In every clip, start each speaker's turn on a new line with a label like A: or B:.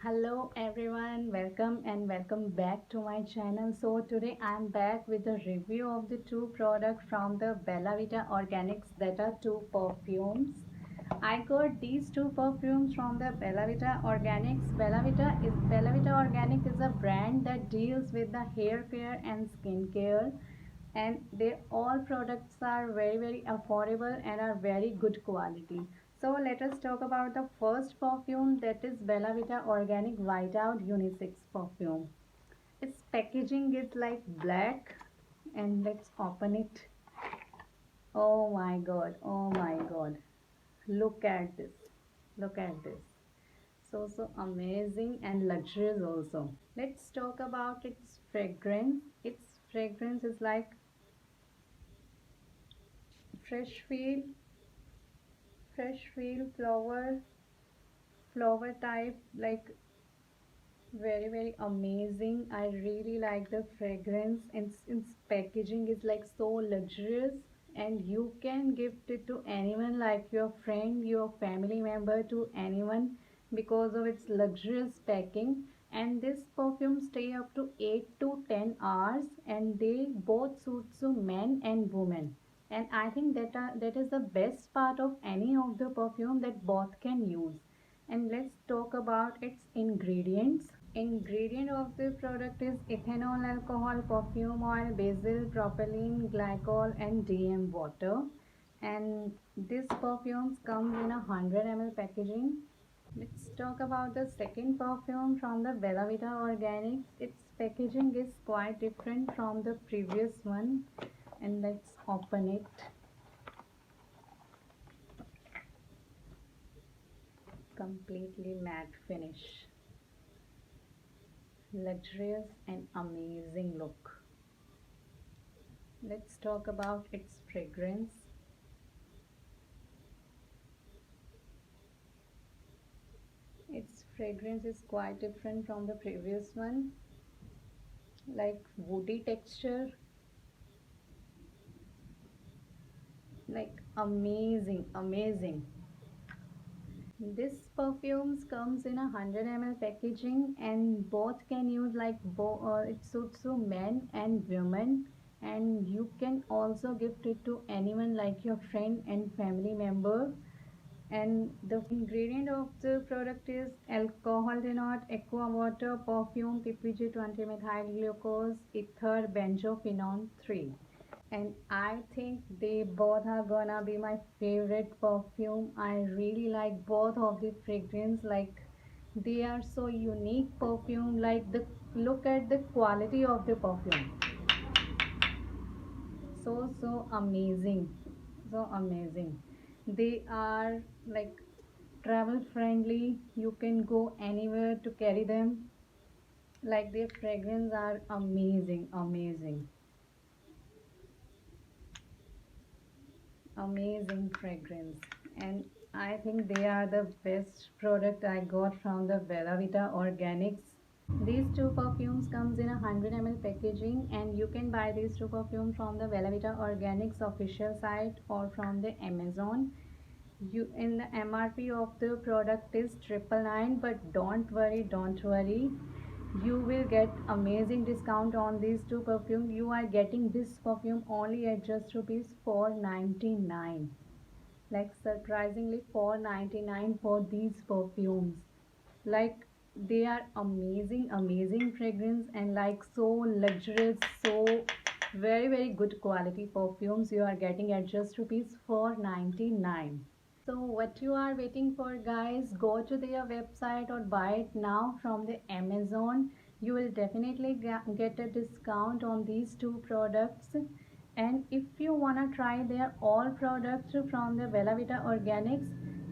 A: Hello everyone, welcome back to my channel. So today I'm back with a review of the two products from the Bella Vita Organics, that are two perfumes. I got these two perfumes from the Bella Vita Organics. Bella Vita Organic is a brand that deals with the hair care and skin care, and they all products are very affordable and are very good quality. So let us talk about the first perfume, that is Bella Vita Organic White Out Unisex perfume. Its packaging is like black, and let's open it. Oh my god, oh my god, look at this, look at this. So amazing and luxurious also. Let's talk about its fragrance. Its fragrance is like fresh feel flower type, like very amazing. I really like the fragrance, and its packaging is like so luxurious, and you can gift it to anyone, like your friend, your family member, to anyone, because of its luxurious packing. And this perfume stay up to 8 to 10 hours, and they both suits to men and women. And I think that is the best part of any of the perfume, that both can use. And let's talk about its ingredients. Ingredient of the product is ethanol, alcohol, perfume oil, basil, propylene glycol, and DM water. And this perfumes comes in a 100 ml packaging. Let's talk about the second perfume from the Bella Vita Organics. Its packaging is quite different from the previous one, and let's open it. Completely matte finish, luxurious and amazing look. Let's talk about its fragrance. Its fragrance is quite different from the previous one, like woody texture, like amazing. This perfumes comes in a 100 ml packaging, and both can use, like it suits to men and women. And you can also gift it to anyone, like your friend and family member. And the ingredient of the product is alcohol denot, aqua water, perfume, ppg 20 methyl glucose, ether, benzophenone 3. And I think they both are gonna be my favorite perfume. I really like both of the fragrance, like they are so unique perfume. Like the look at the quality of the perfume, so amazing, so amazing. They are like travel friendly, you can go anywhere to carry them. Like their fragrance are amazing fragrance. And I think they are the best product I got from the Bella Vita Organics. These two perfumes comes in a 100 ml packaging, and you can buy these two perfumes from the Bella Vita Organics official site or from the Amazon. You in the MRP of the product is 999, but don't worry, you will get amazing discount on these two perfume. You are getting this perfume only at just rupees 499, like surprisingly 499 for these perfumes. Like they are amazing fragrance, and like so luxurious, so very good quality perfumes you are getting at just rupees 499. So what you are waiting for, guys? Go to their website or buy it now from the Amazon. You will definitely get a discount on these two products. And if you want to try their all products from the Bella Vita Organics,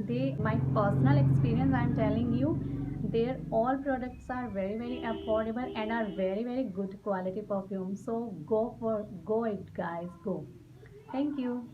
A: they, my personal experience, I'm telling you, their all products are very affordable and are very good quality perfume. So go it, guys, go. Thank you.